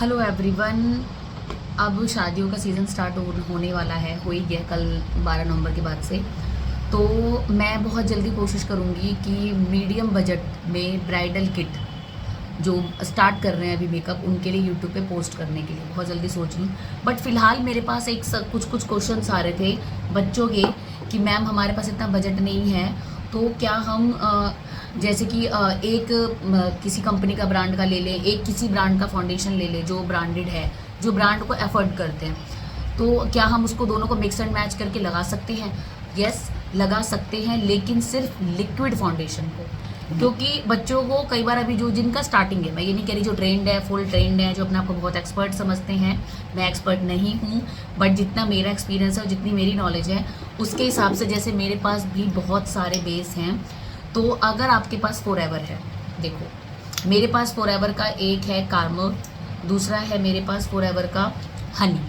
Hello everyone. अब शादियों का सीज़न स्टार्ट होने वाला है, हो ही गया कल 12 नवंबर के बाद से। तो मैं बहुत जल्दी कोशिश करूँगी कि मीडियम बजट में ब्राइडल किट जो स्टार्ट कर रहे हैं अभी मेकअप, उनके लिए यूट्यूब पे पोस्ट करने के लिए बहुत जल्दी सोच रही हूँ। बट फ़िलहाल मेरे पास कुछ क्वेश्चंस आ रहे थे बच्चों के कि मैम हमारे पास इतना बजट नहीं है, तो क्या हम जैसे कि किसी कंपनी का ब्रांड का ले लें, एक किसी ब्रांड का फाउंडेशन ले लें जो ब्रांडेड है, जो ब्रांड को अफोर्ड करते हैं, तो क्या हम उसको दोनों को मिक्स एंड मैच करके लगा सकते हैं? यस, लगा सकते हैं, लेकिन सिर्फ लिक्विड फाउंडेशन को। क्योंकि बच्चों को कई बार अभी जो जिनका स्टार्टिंग है, मैं ये नहीं कह रही जो ट्रेंड है, फुल ट्रेंड है, जो अपने आप को बहुत एक्सपर्ट समझते हैं, मैं एक्सपर्ट नहीं हूँ, बट जितना मेरा एक्सपीरियंस है और जितनी मेरी नॉलेज है उसके हिसाब से, जैसे मेरे पास भी बहुत सारे बेस हैं। तो अगर आपके पास फॉरएवर है, देखो मेरे पास फॉरएवर का एक है कार्मल, दूसरा है मेरे पास फॉरएवर का हनी।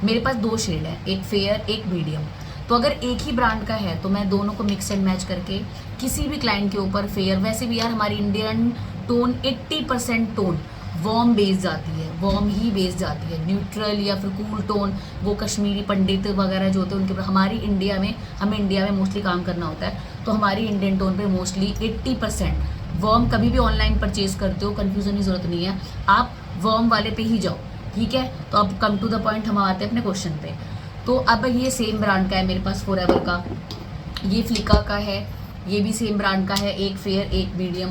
मेरे पास 2 शेड है, एक फेयर एक मीडियम। तो अगर एक ही ब्रांड का है तो मैं दोनों को मिक्स एंड मैच करके किसी भी क्लाइंट के ऊपर फेयर, वैसे भी यार हमारी Indian tone 80% tone warm base जाती है, वार्म ही बेस जाती है, न्यूट्रल या फिर कूल टोन वो कश्मीरी पंडित वगैरह जो होते हैं उनके ऊपर। हमारी इंडिया में, हमें इंडिया में मोस्टली काम करना होता है, तो हमारी इंडियन टोन पे मोस्टली 80% वार्म। कभी भी ऑनलाइन परचेज करते हो, कन्फ्यूजन की ज़रूरत नहीं है, आप वार्म वाले पे ही जाओ, ठीक है। तो अब कम टू द पॉइंट हम आते हैं अपने क्वेश्चन पे। तो अब ये सेम ब्रांड का है मेरे पास फॉरएवर का, ये फ्लिका का है, ये भी सेम ब्रांड का है, एक फेयर एक मीडियम।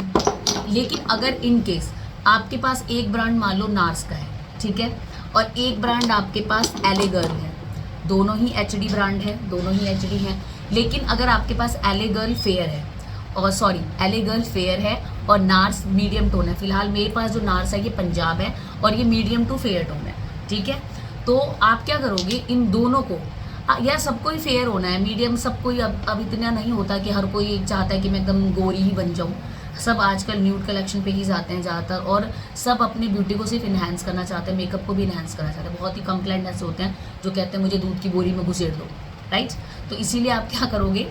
लेकिन अगर इन केस आपके पास एक ब्रांड मान लो नार्स का है, ठीक है, और एक ब्रांड आपके पास एले गर्ल है, दोनों ही एचडी ब्रांड है, दोनों ही एचडी हैं, लेकिन अगर आपके पास एले गर्ल फेयर है, और सॉरी एले गर्ल फेयर है और नार्स मीडियम टोन है, फिलहाल मेरे पास जो नार्स है ये पंजाब है और ये मीडियम टू फेयर टोन है, ठीक है। तो आप क्या करोगे, इन दोनों को, यार सबको ही फेयर होना है, मीडियम सबको ही। अब इतना नहीं होता कि हर कोई चाहता है कि मैं एकदम गोरी ही बन जाऊँ। सब आजकल न्यूड कलेक्शन पे ही जाते हैं ज़्यादातर, और सब अपनी ब्यूटी को सिर्फ इन्हांस करना चाहते हैं, मेकअप को भी इन्हांस करना चाहते हैं। बहुत ही कम क्लाइंट ऐसे होते हैं जो कहते हैं मुझे दूध की बोरी में घुसेड़ दो, राइट। तो इसीलिए आप क्या करोगे,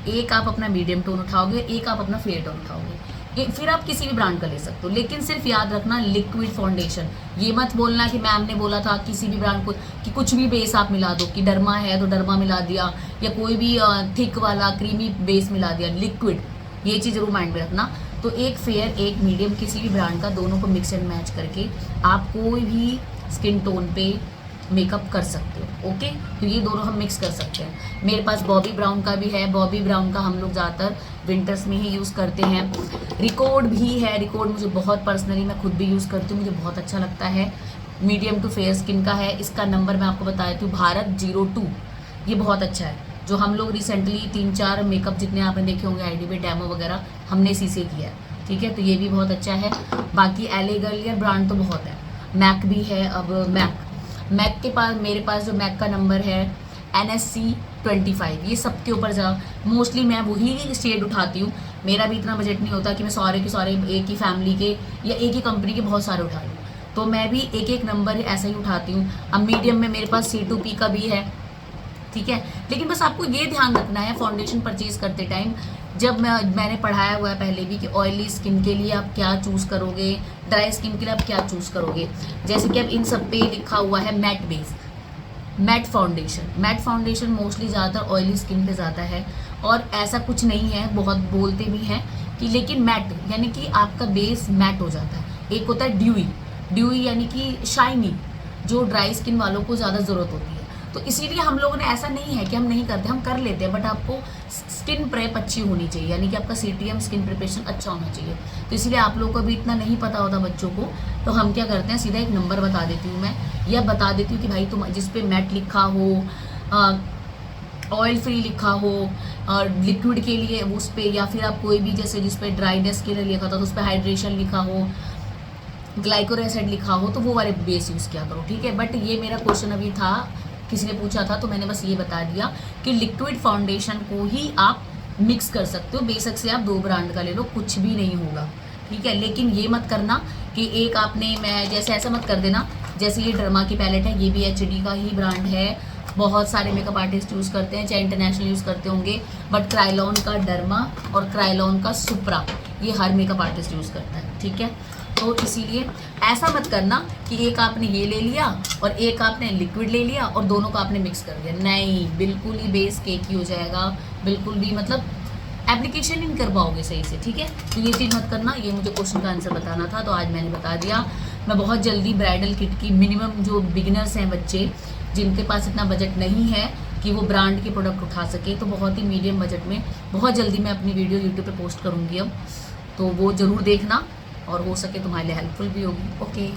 एक आप अपना मीडियम टोन उठाओगे, एक आप अपना फेयर टोन उठाओगे, फिर आप किसी भी ब्रांड का ले सकते हो। लेकिन सिर्फ याद रखना लिक्विड फाउंडेशन। ये मत बोलना कि मैम ने बोला था किसी भी ब्रांड को कि कुछ भी बेस आप मिला दो, कि डर्मा है तो डर्मा मिला दिया, या कोई भी थिक वाला क्रीमी बेस मिला दिया, लिक्विड। ये चीज़ जरूर माइंड में रखना। तो एक फेयर एक मीडियम किसी भी ब्रांड का, दोनों को मिक्स एंड मैच करके आप कोई भी स्किन टोन पे मेकअप कर सकते हो, ओके। तो ये दोनों हम मिक्स कर सकते हैं। मेरे पास बॉबी ब्राउन का भी है, बॉबी ब्राउन का हम लोग ज़्यादातर विंटर्स में ही यूज़ करते हैं। रिकॉर्ड भी है, रिकॉर्ड मुझे बहुत पर्सनली मैं खुद भी यूज़ करती हूँ, मुझे बहुत अच्छा लगता है। मीडियम टू फेयर स्किन का है, इसका नंबर मैं आपको बता देती हूँ, भारत 02। ये बहुत अच्छा है, जो हम लोग रिसेंटली 3-4 मेकअप जितने आपने देखे होंगे आईडी पे डेमो वगैरह हमने इसी से किया है, ठीक है। तो ये भी बहुत अच्छा है। बाकी एले गर्ल ब्रांड तो बहुत है, मैक भी है। अब मैक के पास, मेरे पास जो मैक का नंबर है NSC 25, ये सबके ऊपर जा, मोस्टली मैं वही शेड उठाती हूँ। मेरा भी इतना बजट नहीं होता कि मैं सारे के सारे एक ही फैमिली के या एक ही कंपनी के बहुत सारे उठा लूँ, तो मैं भी एक एक नंबर ऐसा ही उठाती हूँ। अब मीडियम में मेरे पास C2P का भी है, ठीक है। लेकिन बस आपको ये ध्यान रखना है फाउंडेशन परचेज करते टाइम, जब मैंने पढ़ाया हुआ है पहले भी कि ऑयली स्किन के लिए आप क्या चूज़ करोगे, ड्राई स्किन के लिए आप क्या चूज़ करोगे। जैसे कि अब इन सब पे लिखा हुआ है matte base, matte foundation. Matte foundation mostly ज़्यादातर ऑयली स्किन पे जाता है, और ऐसा कुछ नहीं है, बहुत बोलते भी हैं कि, लेकिन मैट यानी कि आपका बेस मैट हो जाता है। एक होता है ड्यूई, ड्यूई यानी कि शाइनी, जो ड्राई स्किन वालों को ज़्यादा ज़रूरत होती है। तो इसीलिए हम लोगों ने, ऐसा नहीं है कि हम नहीं करते, हम कर लेते हैं, बट आपको स्किन प्रेप अच्छी होनी चाहिए, यानी कि आपका CTM स्किन प्रिपरेशन अच्छा होना चाहिए। तो इसीलिए आप लोगों को भी इतना नहीं पता होता बच्चों को, तो हम क्या करते हैं, सीधा एक नंबर बता देती हूँ मैं, या बता देती हूँ कि भाई तुम जिस पे मैट लिखा हो, ऑयल फ्री लिखा हो, और लिक्विड के लिए उस पर, या फिर आप कोई भी जैसे जिस पे ड्राइनेस के लिए लिखा था तो उस पर हाइड्रेशन लिखा हो, ग्लाइकोल एसिड लिखा हो, तो वो वाले बेस यूज़ किया करो, ठीक है। बट ये मेरा क्वेश्चन अभी था, किसी ने पूछा था, तो मैंने बस ये बता दिया कि लिक्विड फाउंडेशन को ही आप मिक्स कर सकते हो। बेशक से आप 2 ब्रांड का ले लो, कुछ भी नहीं होगा, ठीक है। लेकिन ये मत करना कि एक आपने, मैं जैसे ऐसा मत कर देना, जैसे ये डर्मा की पैलेट है, ये भी एचडी का ही ब्रांड है, बहुत सारे मेकअप आर्टिस्ट यूज़ करते हैं, चाहे इंटरनेशनल यूज़ करते होंगे, बट क्राइलॉन का डर्मा और क्राइलॉन का सुप्रा ये हर मेकअप आर्टिस्ट यूज़ करता है, ठीक है। तो इसीलिए ऐसा मत करना कि एक आपने ये ले लिया और एक आपने लिक्विड ले लिया और दोनों को आपने मिक्स कर दिया, नहीं, बिल्कुल ही बेस केक ही हो जाएगा, बिल्कुल भी मतलब एप्लीकेशन नहीं कर पाओगे सही से, ठीक है। तो ये चीज़ मत करना। ये मुझे क्वेश्चन का आंसर बताना था तो आज मैंने बता दिया। मैं बहुत जल्दी ब्राइडल किट की मिनिमम जो बिगिनर्स हैं बच्चे जिनके पास इतना बजट नहीं है कि वो ब्रांड के प्रोडक्ट उठा सके, तो बहुत ही मीडियम बजट में बहुत जल्दी मैं अपनी वीडियो यूट्यूब पे पोस्ट करूँगी अब, तो वो ज़रूर देखना और हो सके तुम्हारे लिए हेल्पफुल भी होगी। ओके।